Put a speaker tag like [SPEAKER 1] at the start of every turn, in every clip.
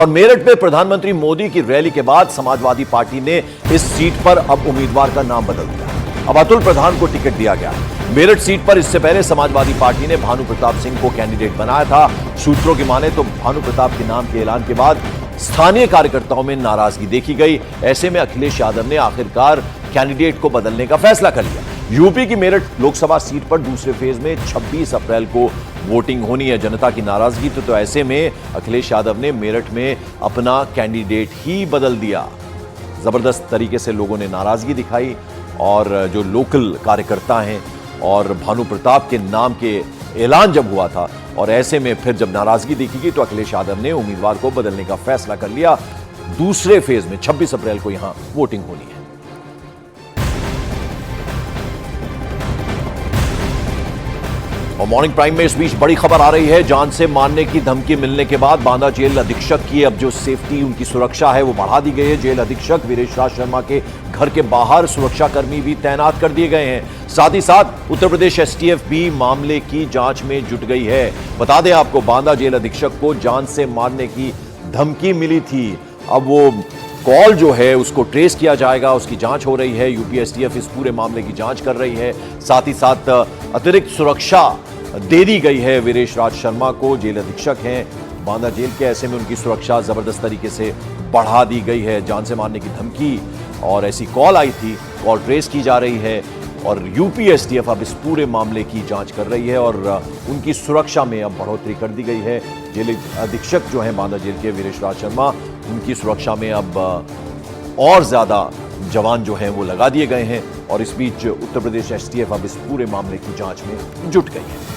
[SPEAKER 1] और मेरठ में प्रधानमंत्री मोदी की रैली के बाद समाजवादी पार्टी ने इस सीट पर अब उम्मीदवार का नाम बदल दिया। अब अतुल प्रधान को टिकट दिया गया। मेरठ सीट पर इससे पहले समाजवादी पार्टी ने भानु प्रताप सिंह को कैंडिडेट बनाया था। सूत्रों की माने तो भानु प्रताप के नाम के ऐलान के बाद स्थानीय कार्यकर्ताओं में नाराजगी देखी गई। ऐसे में अखिलेश यादव ने आखिरकार कैंडिडेट को बदलने का फैसला कर लिया। यूपी की मेरठ लोकसभा सीट पर दूसरे फेज में 26 अप्रैल को वोटिंग होनी है। जनता की नाराजगी तो ऐसे में अखिलेश यादव ने मेरठ में अपना कैंडिडेट ही बदल दिया। जबरदस्त तरीके से लोगों ने नाराजगी दिखाई और जो लोकल कार्यकर्ता हैं और भानु प्रताप के नाम के ऐलान जब हुआ था और ऐसे में फिर जब नाराजगी देखी गई तो अखिलेश यादव ने उम्मीदवार को बदलने का फैसला कर लिया। दूसरे फेज में 26 अप्रैल को यहां वोटिंग होनी है। और मॉर्निंग प्राइम में इस बीच बड़ी खबर आ रही है। जान से मारने की धमकी मिलने के बाद बांदा जेल अधीक्षक की अब जो सेफ्टी, उनकी सुरक्षा है वो बढ़ा दी गई है। जेल अधीक्षक वीरेश राज शर्मा के घर के बाहर सुरक्षाकर्मी भी तैनात कर दिए गए हैं। साथ ही साथ उत्तर प्रदेश एसटीएफ भी मामले की जांच में जुट गई है। बता दें आपको, बांदा जेल अधीक्षक को जान से मारने की धमकी मिली थी। अब वो कॉल जो है उसको ट्रेस किया जाएगा, उसकी जांच हो रही है। यूपी एसटीएफ इस पूरे मामले की जांच कर रही है। साथ ही साथ अतिरिक्त सुरक्षा दे दी गई है वीरेश राज शर्मा को। जेल अधीक्षक हैं बांदा जेल के, ऐसे में उनकी सुरक्षा जबरदस्त तरीके से बढ़ा दी गई है। जान से मारने की धमकी और ऐसी कॉल आई थी, कॉल ट्रेस की जा रही है और यूपी एसटीएफ अब इस पूरे मामले की जांच कर रही है और उनकी सुरक्षा में अब बढ़ोतरी कर दी गई है। जेल अधीक्षक जो है बांदा जेल के वीरेश राज शर्मा, उनकी सुरक्षा में अब और ज्यादा जवान जो हैं वो लगा दिए गए हैं और इस बीच उत्तर प्रदेश एसटीएफ अब इस पूरे मामले की जांच में जुट गई है।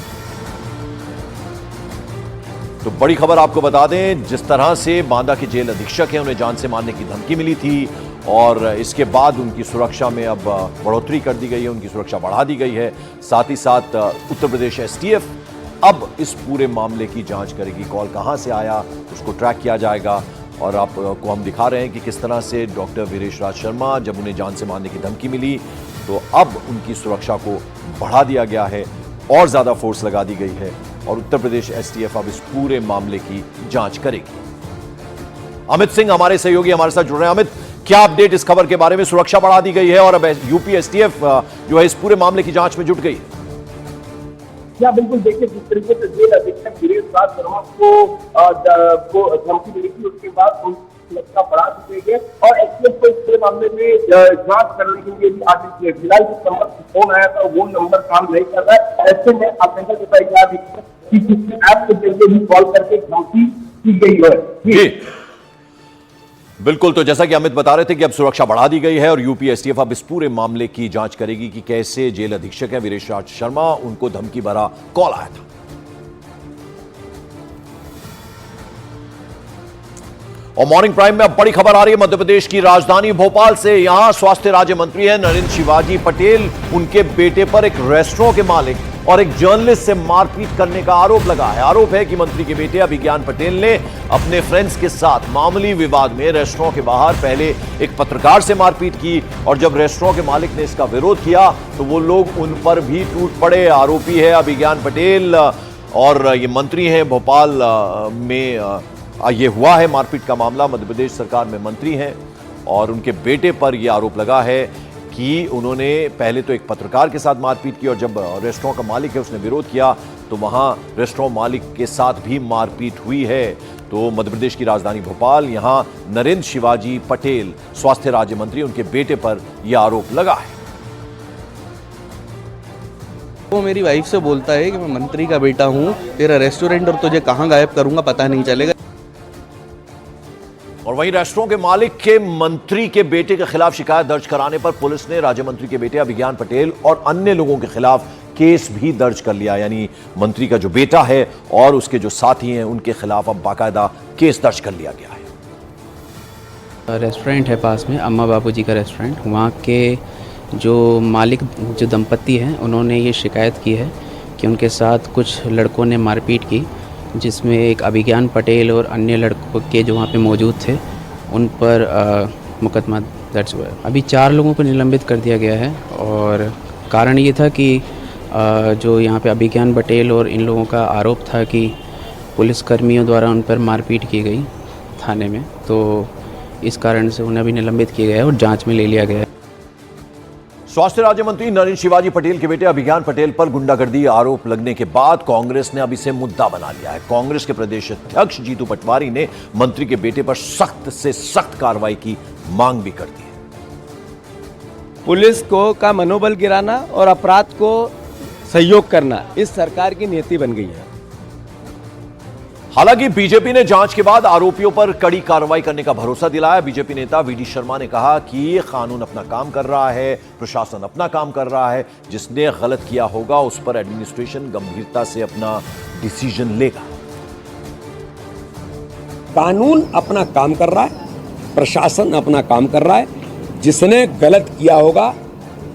[SPEAKER 1] तो बड़ी खबर आपको बता दें, जिस तरह से बांदा के जेल अधीक्षक हैं उन्हें जान से मारने की धमकी मिली थी और इसके बाद उनकी सुरक्षा में अब बढ़ोतरी कर दी गई है, उनकी सुरक्षा बढ़ा दी गई है। साथ ही साथ उत्तर प्रदेश एसटीएफ अब इस पूरे मामले की जांच करेगी। कॉल कहां से आया उसको ट्रैक किया जाएगा और आपको हम दिखा रहे हैं कि किस तरह से डॉक्टर वीरेश राज शर्मा, जब उन्हें जान से मारने की धमकी मिली तो अब उनकी सुरक्षा को बढ़ा दिया गया है और ज्यादा फोर्स लगा दी गई है और उत्तर प्रदेश एसटीएफ अब इस पूरे मामले की जांच करेगी। अमित सिंह हमारे सहयोगी हमारे साथ जुड़ रहे हैं। अमित, क्या अपडेट इस खबर के बारे में? सुरक्षा बढ़ा दी गई है और अब यूपी एसटीएफ जो है इस पूरे मामले की जांच में जुट गई है।
[SPEAKER 2] क्या बिल्कुल, देखिए जिस तरीके से जेल अधीक्षक वीरेश राज शर्मा को धमकी मिली थी उसके बाद सुरक्षा बढ़ा दी गई है और एसटीएफ को इस पूरे मामले में जांच करने के लिए भी आगे फिलहाल जिस नंबर फोन आया था वो नंबर काम नहीं कर रहा है। ऐसे में आप देखा जाता है कि किसी ऐप के जरिए भी कॉल करके धमकी की गई है।
[SPEAKER 1] जी बिल्कुल, तो जैसा कि अमित बता रहे थे कि अब सुरक्षा बढ़ा दी गई है और यूपी एसटीएफ अब इस पूरे मामले की जांच करेगी कि कैसे जेल अधीक्षक है वीरेश राज शर्मा, उनको धमकी भरा कॉल आया था। और मॉर्निंग प्राइम में अब बड़ी खबर आ रही है मध्य प्रदेश की राजधानी भोपाल से। यहां स्वास्थ्य राज्य मंत्री है नरेंद्र शिवाजी पटेल, उनके बेटे पर एक रेस्टोरेंट के मालिक और एक जर्नलिस्ट से मारपीट करने का आरोप लगा है। आरोप है कि मंत्री के बेटे अभिज्ञान पटेल ने अपने फ्रेंड्स के साथ मामूली विवाद में रेस्टोरेंट के बाहर पहले एक पत्रकार से मारपीट की और जब रेस्टोरेंट के मालिक ने इसका विरोध किया तो वो लोग उन पर भी टूट पड़े। आरोपी है अभिज्ञान पटेल और ये मंत्री हैं भोपाल में ये हुआ है मारपीट का मामला। मध्य प्रदेश सरकार में मंत्री हैं और उनके बेटे पर यह आरोप लगा है कि उन्होंने पहले तो एक पत्रकार के साथ मारपीट की और जब रेस्टोरेंट का मालिक है उसने विरोध किया तो वहां रेस्टोरेंट मालिक के साथ भी मारपीट हुई है। तो मध्य प्रदेश की राजधानी भोपाल, यहां नरेंद्र शिवाजी पटेल स्वास्थ्य राज्य मंत्री, उनके बेटे पर यह आरोप लगा है।
[SPEAKER 3] वो मेरी वाइफ से बोलता है कि मैं मंत्री का बेटा हूं, तेरा रेस्टोरेंट और तुझे कहां गायब करूंगा पता नहीं चलेगा।
[SPEAKER 1] और वहीं रेस्टोरेंट के मालिक के मंत्री के बेटे के खिलाफ शिकायत दर्ज कराने पर पुलिस ने राज्य मंत्री के बेटे अभिज्ञान पटेल और अन्य लोगों के खिलाफ केस भी दर्ज कर लिया। यानी मंत्री का जो बेटा है और उसके जो साथी हैं उनके खिलाफ अब बाकायदा केस दर्ज कर लिया गया है।
[SPEAKER 4] रेस्टोरेंट है पास में, अम्मा बाबूजी का रेस्टोरेंट, वहाँ के जो मालिक जो दंपत्ति हैं उन्होंने ये शिकायत की है कि उनके साथ कुछ लड़कों ने मारपीट की, जिसमें एक अभिज्ञान पटेल और अन्य लड़कों के जो वहाँ पे मौजूद थे उन पर मुकदमा दर्ज हुआ है। अभी 4 लोगों को निलंबित कर दिया गया है और कारण ये था कि जो यहाँ पे अभिज्ञान पटेल और इन लोगों का आरोप था कि पुलिसकर्मियों द्वारा उन पर मारपीट की गई थाने में, तो इस कारण से उन्हें अभी निलंबित किया गया है और जांच में ले लिया गया है।
[SPEAKER 1] स्वास्थ्य राज्य मंत्री नरेंद्र शिवाजी पटेल के बेटे अभिज्ञान पटेल पर गुंडागर्दी आरोप लगने के बाद कांग्रेस ने अब इसे मुद्दा बना लिया है। कांग्रेस के प्रदेश अध्यक्ष जीतू पटवारी ने मंत्री के बेटे पर सख्त से सख्त कार्रवाई की मांग भी कर दी है।
[SPEAKER 5] पुलिस का मनोबल गिराना और अपराध को सहयोग करना इस सरकार की नीति बन गई है।
[SPEAKER 1] हालांकि बीजेपी ने जांच के बाद आरोपियों पर कड़ी कार्रवाई करने का भरोसा दिलाया। बीजेपी नेता वीडी शर्मा ने कहा कि कानून अपना काम कर रहा है, प्रशासन अपना काम कर रहा है, जिसने गलत किया होगा उस पर एडमिनिस्ट्रेशन गंभीरता से अपना डिसीजन लेगा।
[SPEAKER 6] कानून अपना काम कर रहा है, प्रशासन अपना काम कर रहा है, जिसने गलत किया होगा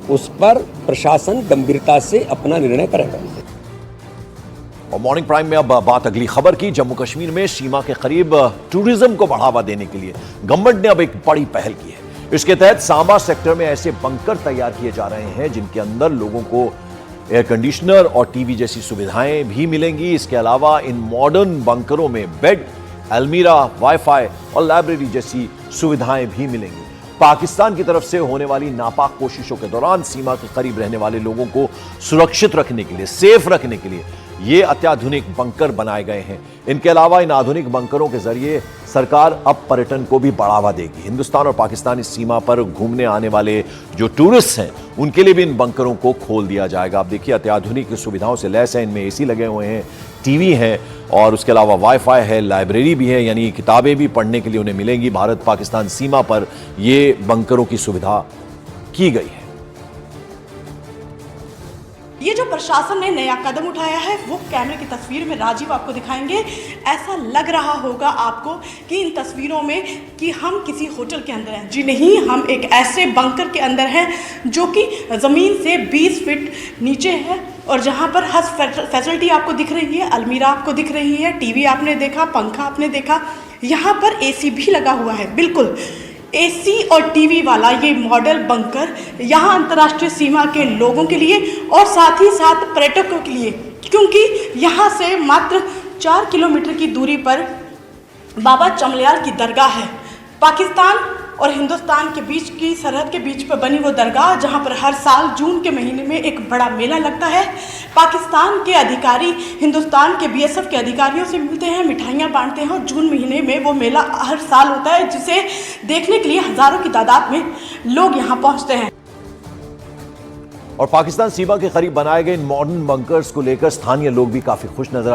[SPEAKER 6] उस पर प्रशासन गंभीरता से अपना निर्णय करेगा।
[SPEAKER 1] और मॉर्निंग प्राइम में अब बात अगली खबर की। जम्मू कश्मीर में सीमा के करीब टूरिज्म को बढ़ावा देने के लिए गवर्नमेंट ने अब एक बड़ी पहल की है। इसके तहत सांबा सेक्टर में ऐसे बंकर तैयार किए जा रहे हैं जिनके अंदर लोगों को एयर कंडीशनर और टीवी जैसी सुविधाएं भी मिलेंगी। इसके अलावा इन मॉडर्न बंकरों में बेड, अलमीरा, वाईफाई और लाइब्रेरी जैसी सुविधाएं भी मिलेंगी। पाकिस्तान की तरफ से होने वाली नापाक कोशिशों के दौरान सीमा के करीब रहने वाले लोगों को सुरक्षित रखने के लिए, सेफ रखने के लिए ये अत्याधुनिक बंकर बनाए गए हैं। इनके अलावा इन आधुनिक बंकरों के जरिए सरकार अब पर्यटन को भी बढ़ावा देगी। हिंदुस्तान और पाकिस्तान इस सीमा पर घूमने आने वाले जो टूरिस्ट हैं उनके लिए भी इन बंकरों को खोल दिया जाएगा। अब देखिए, अत्याधुनिक सुविधाओं से लैस है। इनमें एसी लगे हुए हैं, टीवी है और उसके अलावा वाईफाई है, लाइब्रेरी भी है, यानी किताबें भी पढ़ने के लिए उन्हें मिलेंगी। भारत पाकिस्तान सीमा पर ये बंकरों की सुविधा की गई है।
[SPEAKER 7] ये जो प्रशासन ने नया कदम उठाया है वो कैमरे की तस्वीर में राजीव आपको दिखाएंगे। ऐसा लग रहा होगा आपको कि इन तस्वीरों में कि हम किसी होटल के अंदर हैं। जी नहीं, हम एक ऐसे बंकर के अंदर हैं जो कि ज़मीन से 20 फीट नीचे है और जहाँ पर हर फैसिलिटी आपको दिख रही है। अलमीरा आपको दिख रही है, टीवी आपने देखा, पंखा आपने देखा, यहाँ पर एसी भी लगा हुआ है। बिल्कुल एसी और टीवी वाला ये मॉडल बंकर यहाँ अंतर्राष्ट्रीय सीमा के लोगों के लिए और साथ ही साथ पर्यटकों के लिए, क्योंकि यहाँ से मात्र 4 किलोमीटर की दूरी पर बाबा चमलियाल की दरगाह है। पाकिस्तान और हिंदुस्तान के बीच की सरहद के बीच पर बनी वो दरगाह जहाँ पर हर साल जून के महीने में एक बड़ा मेला लगता है। पाकिस्तान के अधिकारी हिंदुस्तान के बीएसएफ के अधिकारियों से मिलते हैं, मिठाइयाँ बांटते हैं और जून महीने में वो मेला हर साल होता है, जिसे देखने के लिए हज़ारों की तादाद में लोग यहाँ पहुँचते हैं।
[SPEAKER 1] और पाकिस्तान सीमा के करीब बनाए गए इन मॉडर्न बंकर्स को लेकर स्थानीय लोग भी काफी खुश नजर